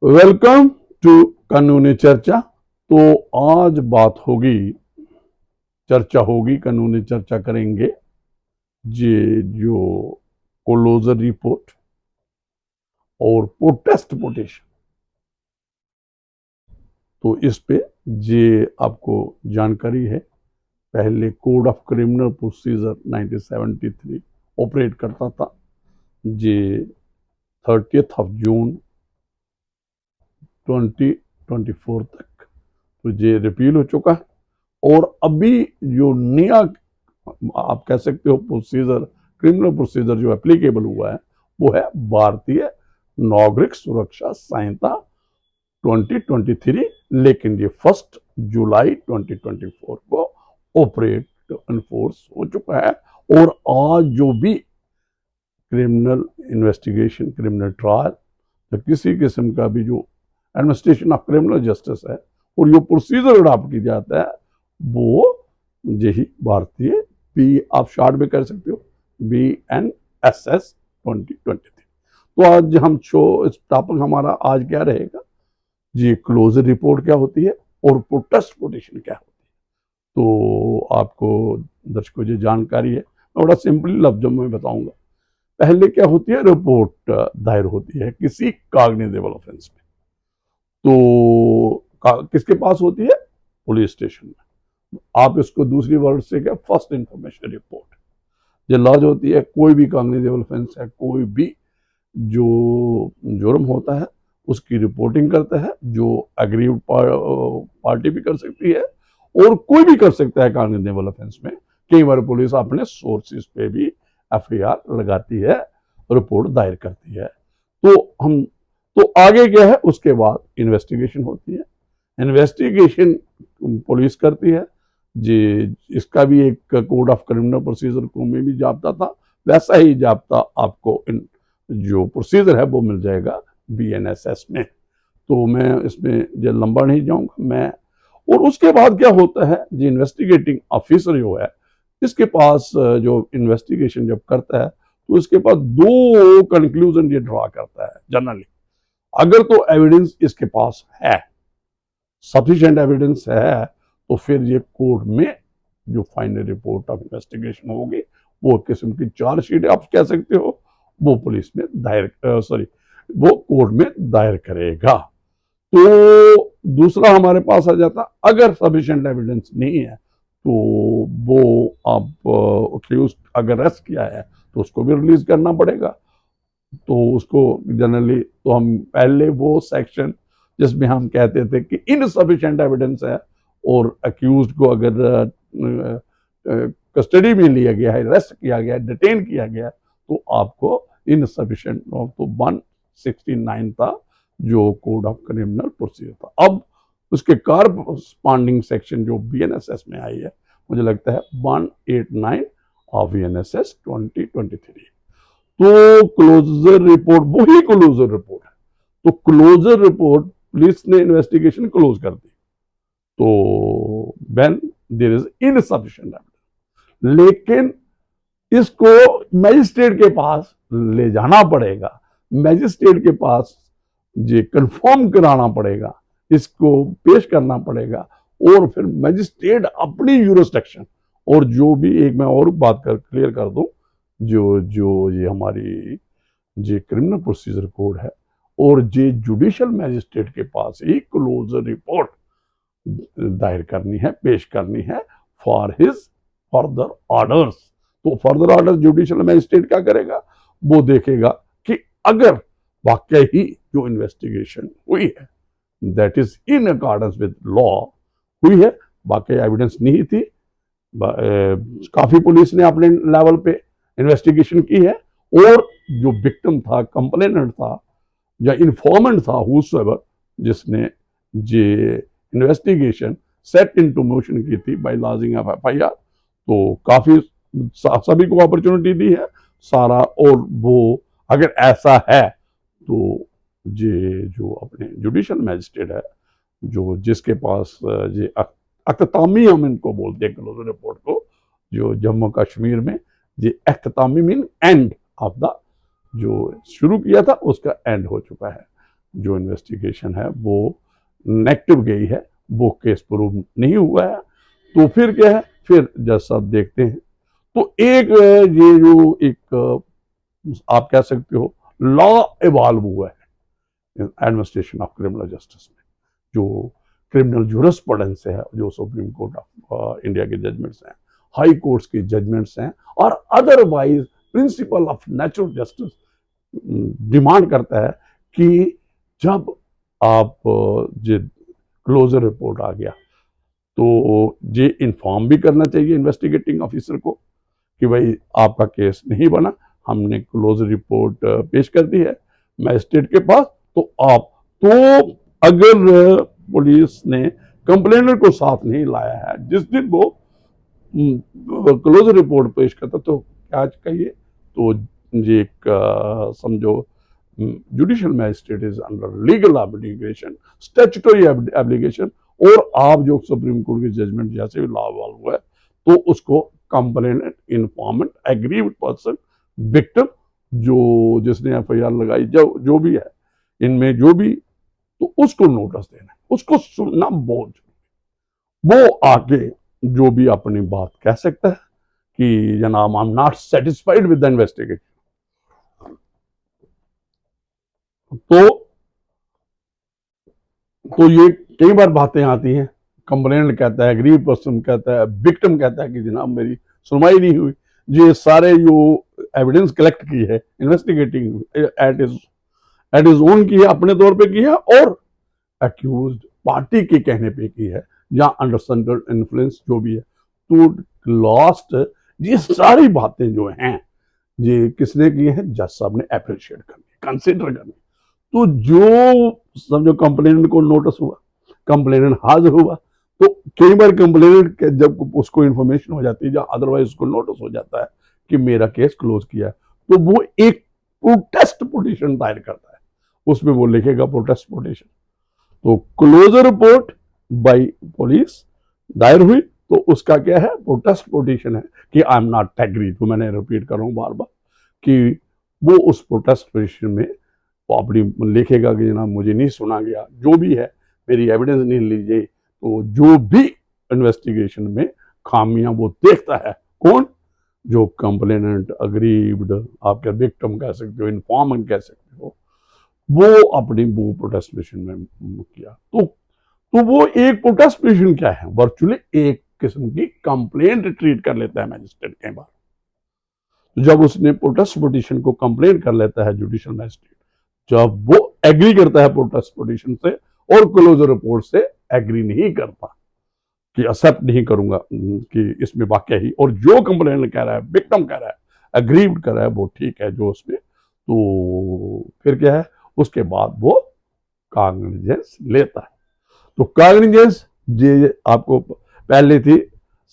Welcome to कानूनी चर्चा। तो आज बात होगी, चर्चा होगी, कानूनी चर्चा करेंगे ये जो क्लोजर रिपोर्ट और प्रोटेस्ट पिटीशन। तो इस पे ये आपको जानकारी है, पहले code of criminal procedure 1973 operate करता था। ये 30 जून 2024 तक तो ये रिपील हो चुका है। और अभी जो नया आप कह सकते हो प्रोसीजर, क्रिमिनल प्रोसीजर जो एप्लीकेबल हुआ है वो है भारतीय नागरिक सुरक्षा संहिता 2023, लेकिन ये 1 जुलाई 2024 को ऑपरेट एनफोर्स हो चुका है। और आज जो भी क्रिमिनल इन्वेस्टिगेशन, क्रिमिनल ट्रायल या किसी किस्म का भी जो एडमिनिस्ट्रेशन ऑफ क्रिमिनल जस्टिस है और जो प्रोसीजर अडॉप्ट की जाता है वो यही भारतीय पी, आप शॉर्ट में कर सकते हो, BNSS 2023। तो आज हम इस टॉपिक हमारा आज क्या रहेगा जी, क्लोजर रिपोर्ट क्या होती है और प्रोटेस्ट पिटीशन क्या होती है। तो आपको दर्शकों जो जानकारी है मैं बड़ा सिंपली लफ्जों में बताऊंगा। पहले क्या होती है, रिपोर्ट दायर होती है किसी कॉग्निजेबल ऑफेंस में, तो किसके पास होती है, पुलिस स्टेशन में। आप इसको दूसरी वर्ड से क्या, फर्स्ट इंफॉर्मेशन रिपोर्ट जो लॉज होती है, कोई भी कॉग्निजेबल ऑफेंस है, कोई भी जो जुर्म होता है उसकी रिपोर्टिंग करता है, जो अग्रीव्ड पार्टी भी कर सकती है और कोई भी कर सकता है कॉग्निजेबल ऑफेंस में। कई बार पुलिस अपने सोर्सेज पे भी FIR लगाती है, रिपोर्ट दायर करती है। तो आगे क्या है, उसके बाद इन्वेस्टिगेशन होती है। इन्वेस्टिगेशन पुलिस करती है जी। इसका भी एक कोड ऑफ क्रिमिनल प्रोसीजर को में भी जाब्ता था, वैसा ही जाब्ता आपको जो प्रोसीजर है वो मिल जाएगा BNSS में। तो मैं इसमें जो लंबा नहीं जाऊंगा मैं। और उसके बाद क्या होता है जी, इन्वेस्टिगेटिंग ऑफिसर जो है इसके पास जो इन्वेस्टिगेशन जब करता है तो इसके पास दो कंक्लूजन ये ड्रॉ करता है जनरली। अगर तो एविडेंस इसके पास है, सफिशिएंट एविडेंस है, तो फिर ये कोर्ट में जो फाइनल रिपोर्ट ऑफ इन्वेस्टिगेशन होगी वो किस्म की चार्जशीट आप कह सकते हो, वो पुलिस में दायर वो कोर्ट में दायर करेगा। तो दूसरा हमारे पास आ जाता, अगर सफिशिएंट एविडेंस नहीं है तो वो आप अक्यूज अगर अरेस्ट किया है तो उसको भी रिलीज करना पड़ेगा। तो उसको जनरली तो हम पहले वो सेक्शन जिसमें हम कहते थे कि इनसफिशिएंट एविडेंस है और अक्यूज को अगर कस्टडी में लिया गया है, अरेस्ट किया गया है, डिटेन किया गया है, तो आपको इनसफिशिएंट तो 169 था जो कोड ऑफ क्रिमिनल प्रोसीजर था। अब उसके कॉरस्पॉन्डिंग सेक्शन जो BNSS में आई है, मुझे लगता है 189 ऑफ BNSS 2023। तो क्लोजर रिपोर्ट वही क्लोजर रिपोर्ट है। तो क्लोजर रिपोर्ट पुलिस ने इन्वेस्टिगेशन क्लोज कर दी तो when there is insufficient evidence, लेकिन इसको मैजिस्ट्रेट के पास ले जाना पड़ेगा, मैजिस्ट्रेट के पास ये कंफर्म कराना पड़ेगा, इसको पेश करना पड़ेगा और फिर मैजिस्ट्रेट अपनी यूरिसडिक्शन और जो भी एक मैं और बात क्लियर कर दूं, जो ये हमारी ये क्रिमिनल प्रोसीजर कोड है और ये जुडिशियल मैजिस्ट्रेट के पास ही क्लोजर रिपोर्ट दायर करनी है, पेश करनी है फॉर हिज फर्दर ऑर्डर्स। तो फर्दर ऑर्डर जुडिशियल मैजिस्ट्रेट क्या करेगा, वो देखेगा कि अगर वाकई ही जो इन्वेस्टिगेशन हुई है that is in accordance with law हुई है, वाकई एविडेंस नहीं थी, काफी पुलिस ने अपने लेवल पे इन्वेस्टिगेशन की है और जो विक्टिम था, कंप्लेनेंट था या इन्फॉर्मेंट था, हुसएवर जिसने ये इन्वेस्टिगेशन सेट इनटू मोशन की थी बाय लॉजिंग ऑफ FIR, तो काफी सभी को अपॉर्चुनिटी दी है सारा। और वो अगर ऐसा है तो ये जो अपने जुडिशियल मैजिस्ट्रेट है, जो जिसके पास ये अख्तामी हम इनको बोलते हैं क्लोजर रिपोर्ट को, जो जम्मू कश्मीर में ये अख्तामी मीन एंड ऑफ द, जो शुरू किया था उसका एंड हो चुका है। जो इन्वेस्टिगेशन है वो नेगेटिव गई है, वो केस प्रूव नहीं हुआ है। तो फिर क्या है, फिर जज साहब देखते हैं तो एक ये जो एक आप कह सकते हो लॉ इवॉल्व हुआ है एडमिनिस्ट्रेशन ऑफ क्रिमिनल जस्टिस में, जो क्रिमिनल जूरिस्प्रूडेंस है, जो सुप्रीम कोर्ट ऑफ इंडिया के जजमेंट्स हैं, हाई कोर्ट्स के जजमेंट्स हैं, और otherwise principle of natural justice demand करता है कि जब आप जो क्लोजर रिपोर्ट आ गया तो ये इन्फॉर्म भी करना चाहिए इन्वेस्टिगेटिंग ऑफिसर को कि भाई आपका केस नहीं बना, हमने क्लोजर रिपोर्ट पेश कर दी है मैजिस्ट्रेट के पास, तो आप तो अगर पुलिस ने कंप्लेनर को साथ नहीं लाया है जिस दिन वो क्लोजर रिपोर्ट पेश करता, तो क्या कहिए, तो ये एक समझो judicial magistrate is under legal obligation, statutory obligation, और आप जो सुप्रीम कोर्ट के जजमेंट जैसे भी लॉ हुआ है तो उसको complainant, informant, aggrieved person, victim, जो जिसने एफआईआर लगाई, जो भी है इनमें जो भी, तो उसको नोटिस देना, उसको सुनना बहुत, वो आके जो भी अपनी बात कह सकता है कि जनाब I am not satisfied with the investigation. तो ये कई बार बातें आती हैं, कंप्लेंट कहता है, एग्रीव पर्सन कहता है, विक्टिम कहता है कि जनाब मेरी सुनवाई नहीं हुई। ये सारे जो एविडेंस कलेक्ट की है इन्वेस्टिगेटिंग एट इज ओन की है, अपने तौर पे की है, और एक्यूज पार्टी के कहने पे की है, या अंडर सेंट्रल इन्फ्लुएंस जो भी है। तो लास्ट ये सारी बातें जो हैं ये किसने की है, जज साहब ने अप्रिशिएट करनी, कंसिडर करनी। तो जो समझो कंप्लेनेंट को नोटिस हुआ, कंप्लेनेंट हाजिर हुआ, तो कई बार कंप्लेनेंट जब उसको इंफॉर्मेशन हो जाती है या अदरवाइज उसको नोटिस हो जाता है कि मेरा केस क्लोज किया है, तो वो एक प्रोटेस्ट पिटीशन दायर करता है, उसमें वो लिखेगा प्रोटेस्ट पिटीशन। तो क्लोजर रिपोर्ट बाय पुलिस दायर हुई तो उसका क्या है, प्रोटेस्ट पिटीशन है कि आई एम नॉट एग्री। तो मैंने रिपीट कर रहा हूं बार बार कि वो उस प्रोटेस्ट पिटीशन में वो अपनी लिखेगा कि जनाब मुझे नहीं सुना गया, जो भी है मेरी एविडेंस नहीं ली गई। तो जो भी इन्वेस्टिगेशन में खामियां वो देखता है, कौन, जो कंप्लेनेंट, अग्रीव्ड, आपके विक्टिम कह सकते हो, इन्फॉर्मेंट कह सकते हो, वो अपनी वो प्रोटेस्ट पिटीशन में किया। तो वो एक प्रोटेस्ट पिटीशन क्या है, वर्चुअली एक किस्म की कंप्लेंट ट्रीट कर लेता है मैजिस्ट्रेट कई बार। तो जब उसने प्रोटेस्ट पिटीशन को कंप्लेंट कर लेता है जुडिशियल मैजिस्ट्रेट, जब वो एग्री करता है प्रोटेस्ट पिटीशन से और क्लोजर रिपोर्ट से एग्री नहीं करता कि एक्सेप्ट नहीं करूंगा कि इसमें वाकई ही, और जो कंप्लेंट कह रहा है, विक्टिम कह रहा है, एग्रीव कर रहा है, वो ठीक है जो उसमें, तो फिर क्या है, उसके बाद वो कॉग्निजेंस लेता है। तो कॉग्निजेंस ये आपको पहले थी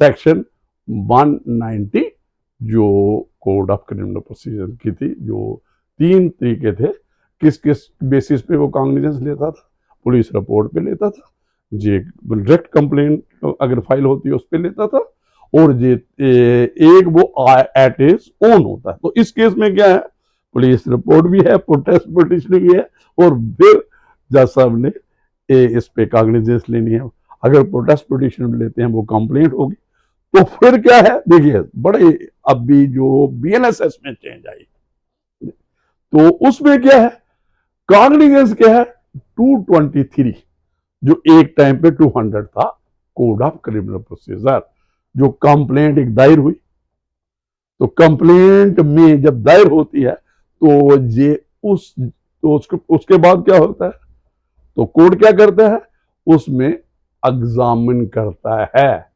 सेक्शन 190 जो कोड ऑफ क्रिमिनल प्रोसीजर की थी, जो 3 तरीके थे, किस किस बेसिस पे वो कॉग्निजेंस लेता था, पुलिस रिपोर्ट पे लेता था, ये डायरेक्ट कंप्लेंट अगर फाइल होती है उस पर लेता था, और ये एक वो एट इज ओन होता है। तो इस केस में क्या है, पुलिस रिपोर्ट भी है, प्रोटेस्ट पिटीशन भी है, और फिर जज साहब ने इस पे कॉग्निजेंस लेनी है। अगर प्रोटेस्ट पिटीशन लेते हैं वो कंप्लेंट होगी, तो फिर क्या है, देखिए बड़े अभी जो बीएनएसएस में चेंज आई, तो उसमें क्या है, कॉग्निजेंस क्या है, 223 जो एक टाइम पे 200 था कोड ऑफ क्रिमिनल प्रोसीजर, जो कंप्लेंट एक दायर हुई, तो कंप्लेंट में जब दायर होती है तो ये तो उसके बाद क्या होता है, तो कोर्ट क्या करता है, उसमें एग्जामिन करता है,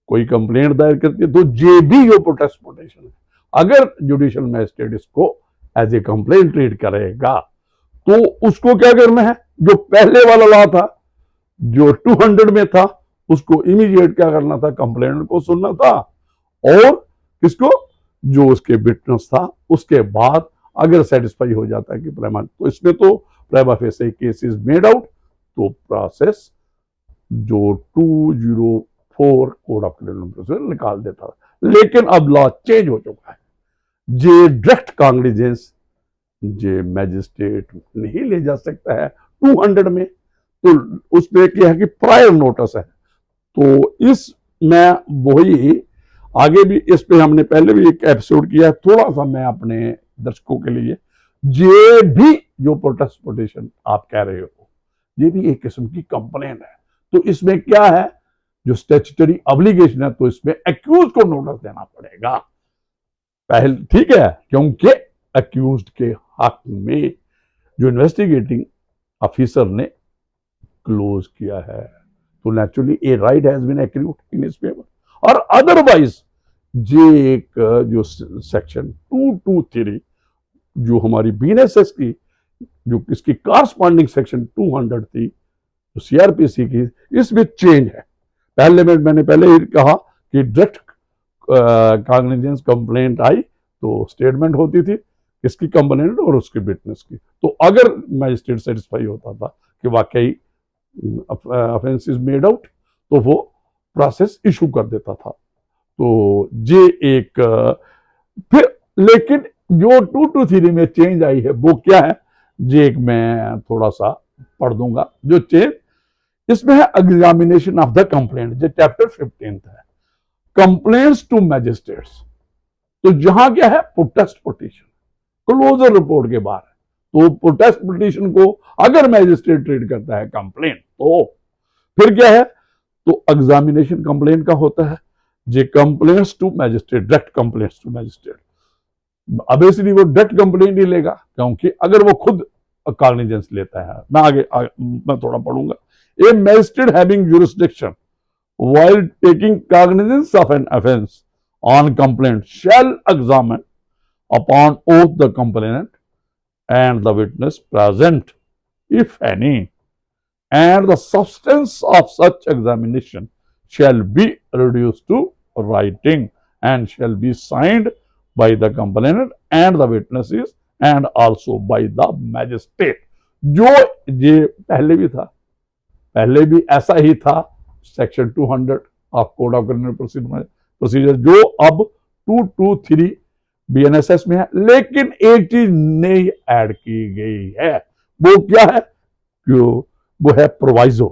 कोई कंप्लेंट दायर करती है तो जे भी जो प्रोटेस्ट पिटीशन है, अगर जुडिशियल मैजिस्ट्रेट इसको एज ए कंप्लेंट ट्रीट करेगा तो उसको क्या करना है, जो पहले वाला लॉ था जो 200 में था उसको इमीडिएट क्या करना था, कंप्लेंट को सुनना था, और किसको, जो उसके विटनेस था, उसके बाद अगर सेटिस्फाई हो जाता है कि प्रेमा, तो इसमें तो prima facie case is made out, तो प्रोसेस जो 204 कोड ऑफ क्रिमिनल प्रोसीजर निकाल देता है। लेकिन अब लॉ चेंज हो चुका है, ये डायरेक्ट कॉग्निजेंस जे मैजिस्ट्रेट नहीं ले जा सकता है 200 में, तो उसमें क्या है कि प्रायर नोटिस है। तो इस मैं वही आगे भी इस पे हमने पहले भी एक एपिसोड किया है, थोड़ा सा मैं अपने दर्शकों के लिए, ये भी जो प्रोटेस्ट पिटीशन आप कह रहे हो, ये भी एक किस्म की कंप्लेंट है। तो इसमें क्या है, जो स्टैट्यूटरी ऑब्लिगेशन है, तो इसमें एक्यूज को नोटिस देना पड़ेगा पहले, ठीक है, क्योंकि एक्यूज के हक में जो इन्वेस्टिगेटिंग ऑफिसर ने क्लोज किया है, तो naturally a right has been accrued in his favour. और अदरवाइज ये एक जो सेक्शन 223 जो हमारी बीएनएसएस की, जो इसकी कारस्पॉन्डिंग सेक्शन 200 थी, जो सीआरपीसी की, इसमें चेंज है। पहले मैंने पहले ही कहा कि डायरेक्ट कॉग्निजेंस कंप्लेंट आई तो स्टेटमेंट होती थी किसकी, कंप्लेंट और उसके विटनेस की। तो अगर मैजिस्ट्रेट सेटिस्फाई होता था कि वाकई ऑफेंस इज मेड आउट, तो वो प्रोसेस इशू कर देता था। तो ये एक फिर, लेकिन जो 223 में चेंज आई है वो क्या है, ये एक मैं थोड़ा सा पढ़ दूंगा। जो चेंज इसमें है, एग्जामिनेशन ऑफ द कंप्लेंट, जो चैप्टर 15 है, कंप्लेंट्स टू मैजिस्ट्रेट्स। तो जहां क्या है, प्रोटेस्ट पिटीशन क्लोजर रिपोर्ट के बाद, तो प्रोटेस्ट पिटीशन को अगर मैजिस्ट्रेट ट्रीट करता है कंप्लेंट, तो फिर क्या है, तो एग्जामिनेशन कंप्लेंट का होता है, जे complaints to magistrate, direct complaints to magistrate. Obviously वो डायरेक्ट कंप्लेंट ही लेगा, क्योंकि अगर वो खुद कॉग्निजेंस लेता है। मैं आगे मैं थोड़ा पढ़ूंगा। A magistrate having jurisdiction while taking cognizance of an offense on complaint shall examine upon oath the complainant and the witness present, if any, and the substance of such examination shall be reduced to writing and shall be signed by the complainant and the witnesses and also by the magistrate। जो ये पहले भी था, पहले भी ऐसा ही था, section 200 of code of criminal procedure, जो अब 223 बीएनएसएस में है। लेकिन एक चीज नई ऐड की गई है, वो क्या है, क्यों, वो है proviso,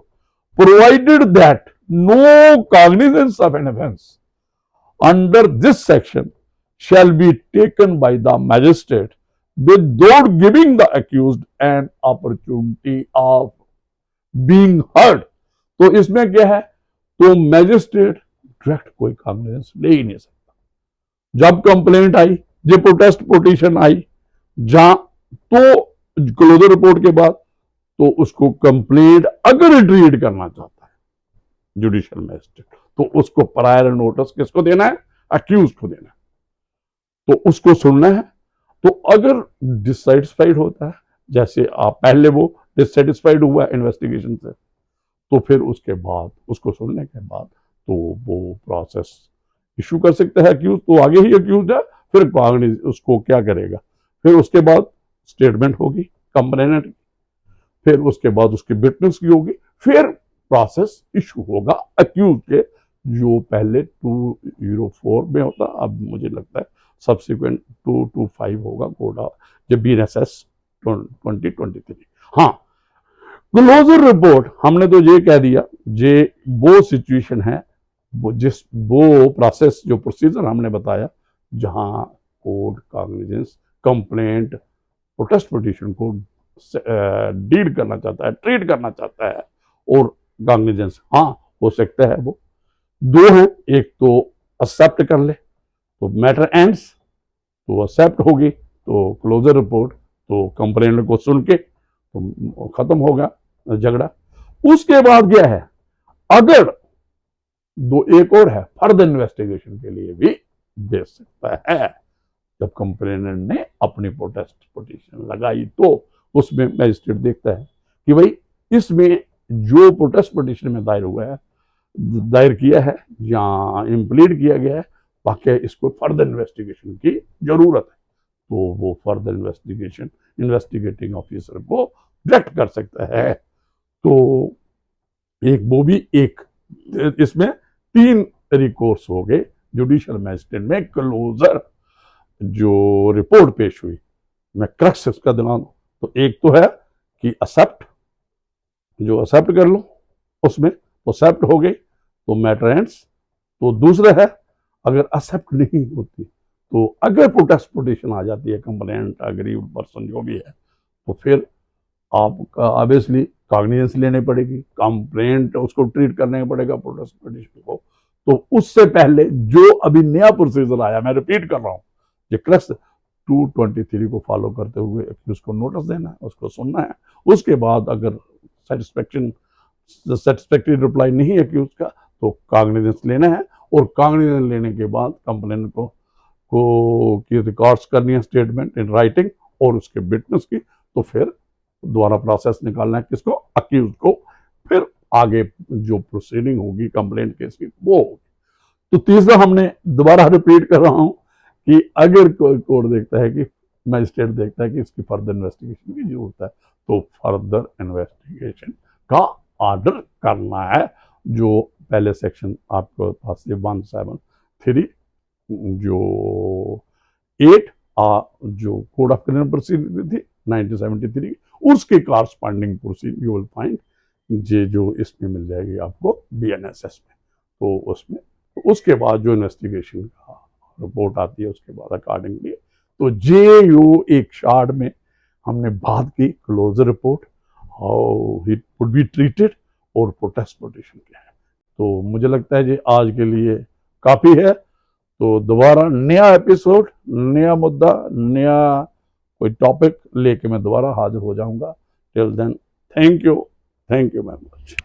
provided that no cognizance of an offence under this section shall be taken by the magistrate without giving the accused an opportunity of being heard। तो इसमें क्या है, तो मैजिस्ट्रेट डायरेक्ट कोई कॉग्निजेंस ले ही नहीं सकता। जब कंप्लेंट आई, जो प्रोटेस्ट पिटीशन आई, जहां तो क्लोजर रिपोर्ट के बाद, तो उसको कंप्लेंट अगर रीड करना चाहता है जुडिशियल मैजिस्ट्रेट, तो उसको प्रायर नोटिस किसको देना है, अक्यूज को देना है, तो उसको सुनना है। तो अगर डिससेटिस्फाइड होता है, जैसे आप पहले वो डिससेटिस्फाइड हुआ इन्वेस्टिगेशन से, तो फिर उसके बाद उसको सुनने के बाद तो वो प्रोसेस इशू कर सकता है अक्यूज। तो आगे ही अक्यूज है, फिर कॉग्निज उसको क्या करेगा, फिर उसके बाद स्टेटमेंट होगी कंप्लेनेंट की, फिर उसके बाद उसकी विटनेस की होगी, फिर प्रोसेस इशू होगा अक्यूज के, जो पहले 204 में होता, अब मुझे लगता है सब्सिक्वेंट 225 होगा कोड जब बीएनएसएस 2023। हाँ, क्लोजर रिपोर्ट हमने तो ये कह दिया, ये वो सिचुएशन है, वो प्रोसेस, जो प्रोसीजर हमने बताया, जहां court cognizance complaint protest petition को डील करना चाहता है, ट्रीट करना चाहता है, और कॉग्निजेंस हाँ हो सकता है। वो दो है, एक तो एक्सेप्ट कर ले तो मैटर एंड्स, तो एक्सेप्ट होगी तो क्लोजर रिपोर्ट, तो कंप्लेंट को सुन के तो खत्म होगा झगड़ा। उसके बाद क्या है, अगर दो एक और है, फर्दर इन्वेस्टिगेशन के लिए भी भेज सकता है। जब कंप्लेनेंट ने अपनी प्रोटेस्ट पिटीशन लगाई, तो उसमें मैजिस्ट्रेट देखता है कि भाई इसमें जो प्रोटेस्ट पिटीशन में दायर किया है या इम्प्लीड किया गया है, वाकई इसको फर्दर इन्वेस्टिगेशन की जरूरत है, तो वो फर्दर इन्वेस्टिगेशन इन्वेस्टिगेटिंग ऑफिसर को डायरेक्ट कर सकता है। तो एक वो भी एक, इसमें 3 रिकोर्स हो गए जुडिशियल मैजिस्ट्रेट में। क्लोजर जो रिपोर्ट पेश हुई, मैं क्रक्स इसका दिला दूं तो एक तो है कि एक्सेप्ट, जो एक्सेप्ट कर लो उसमें तो एक्सेप्ट हो गई तो मैटर एंड्स। तो दूसरा है अगर एक्सेप्ट नहीं होती तो अगर प्रोटेस्ट पिटीशन आ जाती है, कंप्लेंट अग्रीव्ड पर्सन जो भी है, तो फिर आपका ऑब्वियसली कॉग्निजेंस लेनी पड़ेगी, कंप्लेंट उसको ट्रीट करने पड़ेगा प्रोटेस्ट पिटीशन को। तो उससे पहले जो अभी नया प्रोसीजर आया, मैं रिपीट कर रहा हूँ, ये क्रक्स 223 को फॉलो करते हुए एक्यूज को नोटिस देना है, उसको सुनना है। उसके बाद अगर सेटिस्फैक्टरी रिप्लाई नहीं है एक्यूज का तो कॉग्निजेंस लेना है, और कॉग्निजेंस लेने के बाद कंप्लेंट को की रिकॉर्ड्स करनी है, स्टेटमेंट इन राइटिंग और उसके विटनेस की। तो फिर दोबारा प्रोसेस निकालना है किसको, अक्यूज को। फिर आगे जो प्रोसीडिंग होगी कंप्लेंट केस की वो होगी। तो तीसरा हमने दोबारा रिपीट कर रहा हूं कि अगर कोई कोर्ट देखता है कि मजिस्ट्रेट देखता है कि इसकी फर्दर इन्वेस्टिगेशन की जरूरत है तो फर्दर इन्वेस्टिगेशन का ऑर्डर करना है। जो पहले सेक्शन आपके पास 173 जो 8 जो कोड ऑफ क्रिमिनल प्रोसीजर थी 1973, उसके corresponding procedure you will find ये जो इसमें मिल जाएगी आपको BNSS में। तो उसमें तो उसके बाद जो इन्वेस्टिगेशन का रिपोर्ट आती है उसके बाद अकॉर्डिंगली तो JU एक शार्ट में हमने बात की closure report, how he would be treated और प्रोटेस्ट पिटीशन क्या है। तो मुझे लगता है जी आज के लिए काफ़ी है। तो दोबारा नया एपिसोड, नया मुद्दा, नया कोई टॉपिक लेके मैं दोबारा हाजिर हो जाऊंगा। Till then thank you very much.